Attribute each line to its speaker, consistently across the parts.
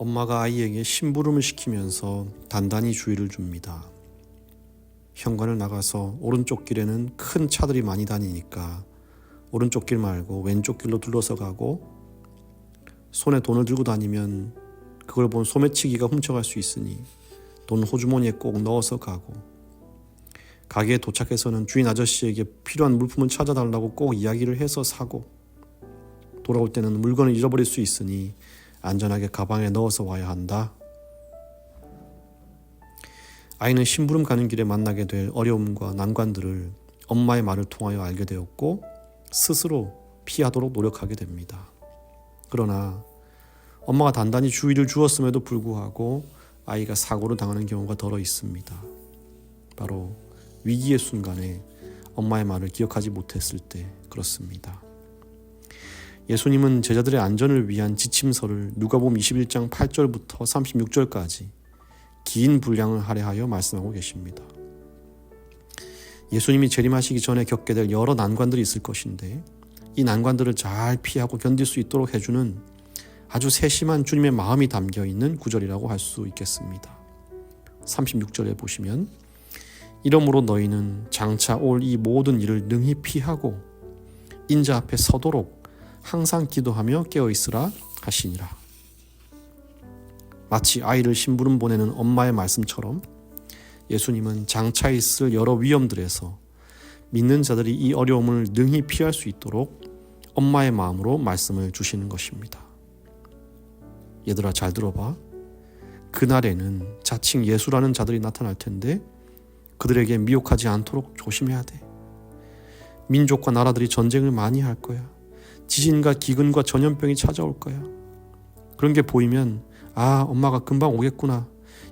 Speaker 1: 엄마가 아이에게 심부름을 시키면서 단단히 주의를 줍니다. 현관을 나가서 오른쪽 길에는 큰 차들이 많이 다니니까 오른쪽 길 말고 왼쪽 길로 둘러서 가고, 손에 돈을 들고 다니면 그걸 본 소매치기가 훔쳐갈 수 있으니 돈 호주머니에 꼭 넣어서 가고, 가게에 도착해서는 주인 아저씨에게 필요한 물품을 찾아달라고 꼭 이야기를 해서 사고, 돌아올 때는 물건을 잃어버릴 수 있으니 안전하게 가방에 넣어서 와야 한다. 아이는 심부름 가는 길에 만나게 될 어려움과 난관들을 엄마의 말을 통하여 알게 되었고 스스로 피하도록 노력하게 됩니다. 그러나 엄마가 단단히 주의를 주었음에도 불구하고 아이가 사고를 당하는 경우가 덜어 있습니다. 바로 위기의 순간에 엄마의 말을 기억하지 못했을 때 그렇습니다. 예수님은 제자들의 안전을 위한 지침서를 누가복음 21장 8절부터 36절까지 긴 분량을 할애하여 말씀하고 계십니다. 예수님이 재림하시기 전에 겪게 될 여러 난관들이 있을 것인데, 이 난관들을 잘 피하고 견딜 수 있도록 해주는 아주 세심한 주님의 마음이 담겨있는 구절이라고 할 수 있겠습니다. 36절에 보시면, 이러므로 너희는 장차 올 이 모든 일을 능히 피하고 인자 앞에 서도록 항상 기도하며 깨어있으라 하시니라. 마치 아이를 심부름 보내는 엄마의 말씀처럼 예수님은 장차 있을 여러 위험들에서 믿는 자들이 이 어려움을 능히 피할 수 있도록 엄마의 마음으로 말씀을 주시는 것입니다. 얘들아, 잘 들어봐. 그날에는 자칭 예수라는 자들이 나타날 텐데 그들에게 미혹하지 않도록 조심해야 돼. 민족과 나라들이 전쟁을 많이 할 거야. 지진과 기근과 전염병이 찾아올 거야. 그런 게 보이면 엄마가 금방 오겠구나,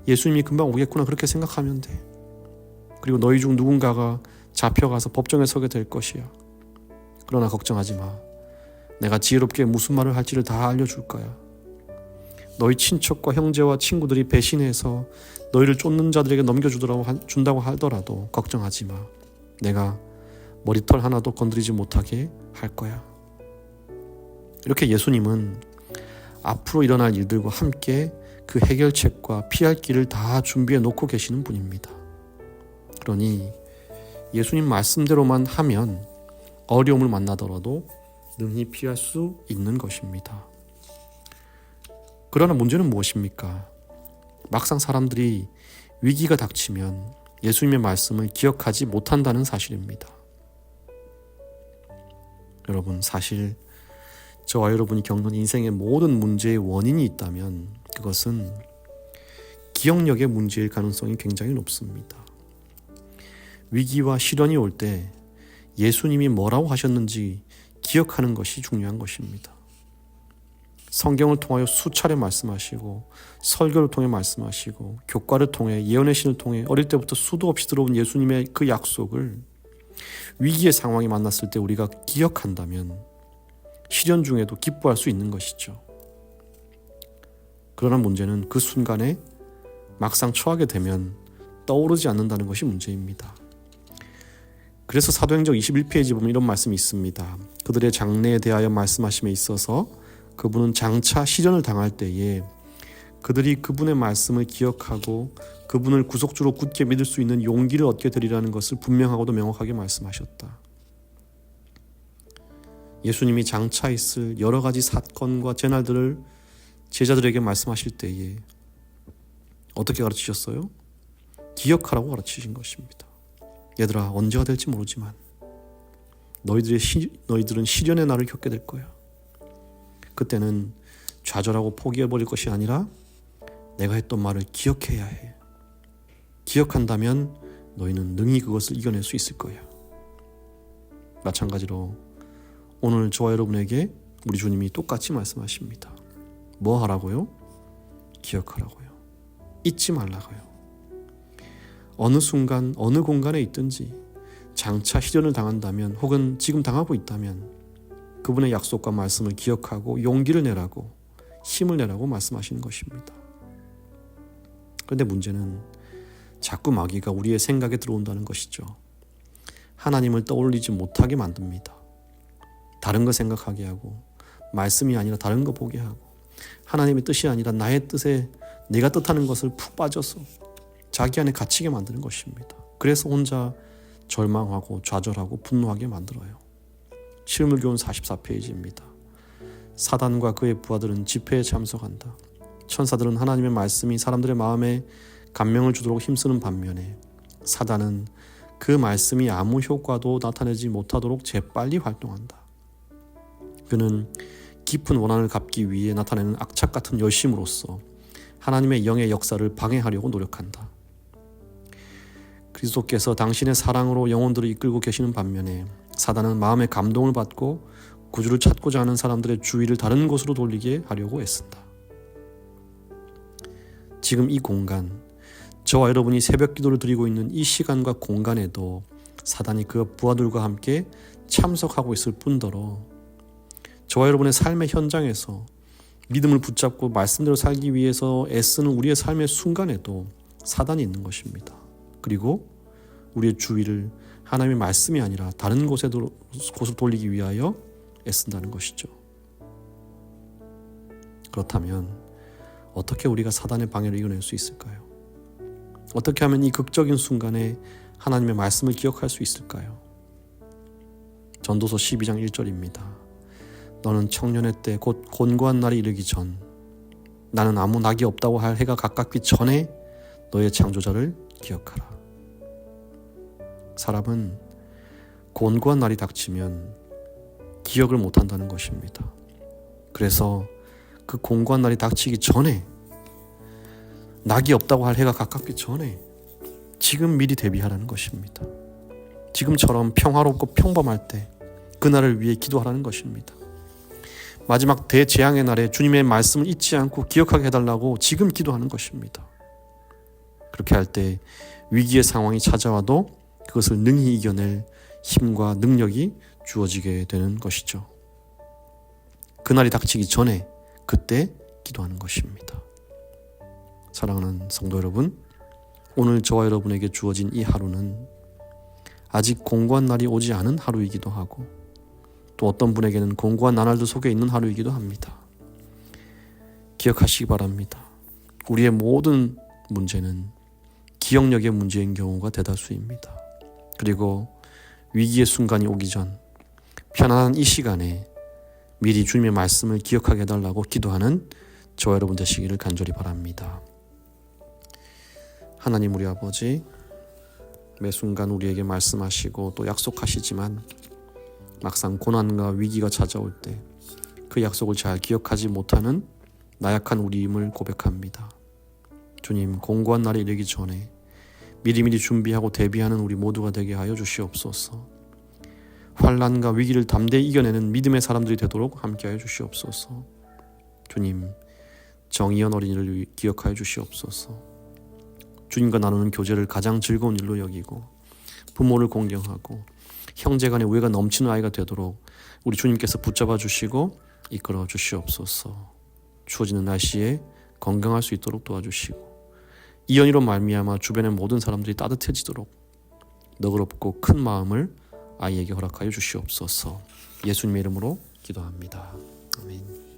Speaker 1: 예수님이 금방 오겠구나, 그렇게 생각하면 돼. 그리고 너희 중 누군가가 잡혀가서 법정에 서게 될 것이야. 그러나 걱정하지 마. 내가 지혜롭게 무슨 말을 할지를 다 알려줄 거야. 너희 친척과 형제와 친구들이 배신해서 너희를 쫓는 자들에게 넘겨준다고 하더라도 걱정하지 마. 내가 머리털 하나도 건드리지 못하게 할 거야. 이렇게 예수님은 앞으로 일어날 일들과 함께 그 해결책과 피할 길을 다 준비해 놓고 계시는 분입니다. 그러니 예수님 말씀대로만 하면 어려움을 만나더라도 능히 피할 수 있는 것입니다. 그러나 문제는 무엇입니까? 막상 사람들이 위기가 닥치면 예수님의 말씀을 기억하지 못한다는 사실입니다. 여러분, 사실 저와 여러분이 겪는 인생의 모든 문제의 원인이 있다면 그것은 기억력의 문제일 가능성이 굉장히 높습니다. 위기와 시련이 올 때 예수님이 뭐라고 하셨는지 기억하는 것이 중요한 것입니다. 성경을 통하여 수차례 말씀하시고, 설교를 통해 말씀하시고, 교과를 통해, 예언의 신을 통해 어릴 때부터 수도 없이 들어온 예수님의 그 약속을 위기의 상황이 만났을 때 우리가 기억한다면 시련 중에도 기뻐할 수 있는 것이죠. 그러나 문제는 그 순간에 막상 처하게 되면 떠오르지 않는다는 것이 문제입니다. 그래서 사도행전 21페이지 보면 이런 말씀이 있습니다. 그들의 장래에 대하여 말씀하심에 있어서 그분은 장차 시련을 당할 때에 그들이 그분의 말씀을 기억하고 그분을 구속주로 굳게 믿을 수 있는 용기를 얻게 되리라는 것을 분명하고도 명확하게 말씀하셨다. 예수님이 장차 있을 여러 가지 사건과 재난들을 제자들에게 말씀하실 때에 어떻게 가르치셨어요? 기억하라고 가르치신 것입니다. 얘들아, 언제가 될지 모르지만 너희들은 시련의 날을 겪게 될 거야. 그때는 좌절하고 포기해버릴 것이 아니라 내가 했던 말을 기억해야 해. 기억한다면 너희는 능히 그것을 이겨낼 수 있을 거야. 마찬가지로 오늘 저와 여러분에게 우리 주님이 똑같이 말씀하십니다. 뭐 하라고요? 기억하라고요. 잊지 말라고요. 어느 순간 어느 공간에 있든지 장차 시련을 당한다면, 혹은 지금 당하고 있다면 그분의 약속과 말씀을 기억하고 용기를 내라고, 힘을 내라고 말씀하시는 것입니다. 그런데 문제는 자꾸 마귀가 우리의 생각에 들어온다는 것이죠. 하나님을 떠올리지 못하게 만듭니다. 다른 거 생각하게 하고, 말씀이 아니라 다른 거 보게 하고, 하나님의 뜻이 아니라 나의 뜻에 내가 뜻하는 것을 푹 빠져서 자기 안에 갇히게 만드는 것입니다. 그래서 혼자 절망하고 좌절하고 분노하게 만들어요. 실물교훈 44페이지입니다. 사단과 그의 부하들은 집회에 참석한다. 천사들은 하나님의 말씀이 사람들의 마음에 감명을 주도록 힘쓰는 반면에 사단은 그 말씀이 아무 효과도 나타내지 못하도록 재빨리 활동한다. 그는 깊은 원한을 갚기 위해 나타내는 악착 같은 열심으로써 하나님의 영의 역사를 방해하려고 노력한다. 그리스도께서 당신의 사랑으로 영혼들을 이끌고 계시는 반면에 사단은 마음의 감동을 받고 구주를 찾고자 하는 사람들의 주의를 다른 곳으로 돌리게 하려고 애쓴다. 지금 이 공간, 저와 여러분이 새벽 기도를 드리고 있는 이 시간과 공간에도 사단이 그 부하들과 함께 참석하고 있을 뿐더러 저와 여러분의 삶의 현장에서 믿음을 붙잡고 말씀대로 살기 위해서 애쓰는 우리의 삶의 순간에도 사단이 있는 것입니다. 그리고 우리의 주의를 하나님의 말씀이 아니라 다른 곳으로 돌리기 위하여 애쓴다는 것이죠. 그렇다면 어떻게 우리가 사단의 방해를 이겨낼 수 있을까요? 어떻게 하면 이 극적인 순간에 하나님의 말씀을 기억할 수 있을까요? 전도서 12장 1절입니다. 너는 청년의 때 곧 곤고한 날이 이르기 전 나는 아무 낙이 없다고 할 해가 가깝기 전에 너의 창조자를 기억하라. 사람은 곤고한 날이 닥치면 기억을 못한다는 것입니다. 그래서 그 곤고한 날이 닥치기 전에 낙이 없다고 할 해가 가깝기 전에 지금 미리 대비하라는 것입니다. 지금처럼 평화롭고 평범할 때 그날을 위해 기도하라는 것입니다. 마지막 대재앙의 날에 주님의 말씀을 잊지 않고 기억하게 해달라고 지금 기도하는 것입니다. 그렇게 할 때 위기의 상황이 찾아와도 그것을 능히 이겨낼 힘과 능력이 주어지게 되는 것이죠. 그날이 닥치기 전에 그때 기도하는 것입니다. 사랑하는 성도 여러분, 오늘 저와 여러분에게 주어진 이 하루는 아직 공고한 날이 오지 않은 하루이기도 하고 또 어떤 분에게는 공고한 나날들 속에 있는 하루이기도 합니다. 기억하시기 바랍니다. 우리의 모든 문제는 기억력의 문제인 경우가 대다수입니다. 그리고 위기의 순간이 오기 전 편안한 이 시간에 미리 주님의 말씀을 기억하게 해달라고 기도하는 저와 여러분 되시기를 간절히 바랍니다. 하나님 우리 아버지, 매 순간 우리에게 말씀하시고 또 약속하시지만 막상 고난과 위기가 찾아올 때 그 약속을 잘 기억하지 못하는 나약한 우리임을 고백합니다. 주님, 공고한 날이 이르기 전에 미리미리 준비하고 대비하는 우리 모두가 되게 하여 주시옵소서. 환난과 위기를 담대히 이겨내는 믿음의 사람들이 되도록 함께하여 주시옵소서. 주님, 정의연 어린이를 기억하여 주시옵소서. 주님과 나누는 교제를 가장 즐거운 일로 여기고 부모를 공경하고 형제간의 우애가 넘치는 아이가 되도록 우리 주님께서 붙잡아 주시고 이끌어 주시옵소서. 추워지는 날씨에 건강할 수 있도록 도와주시고 이 연희로 말미암아 주변의 모든 사람들이 따뜻해지도록 너그럽고 큰 마음을 아이에게 허락하여 주시옵소서. 예수님의 이름으로 기도합니다. 아멘.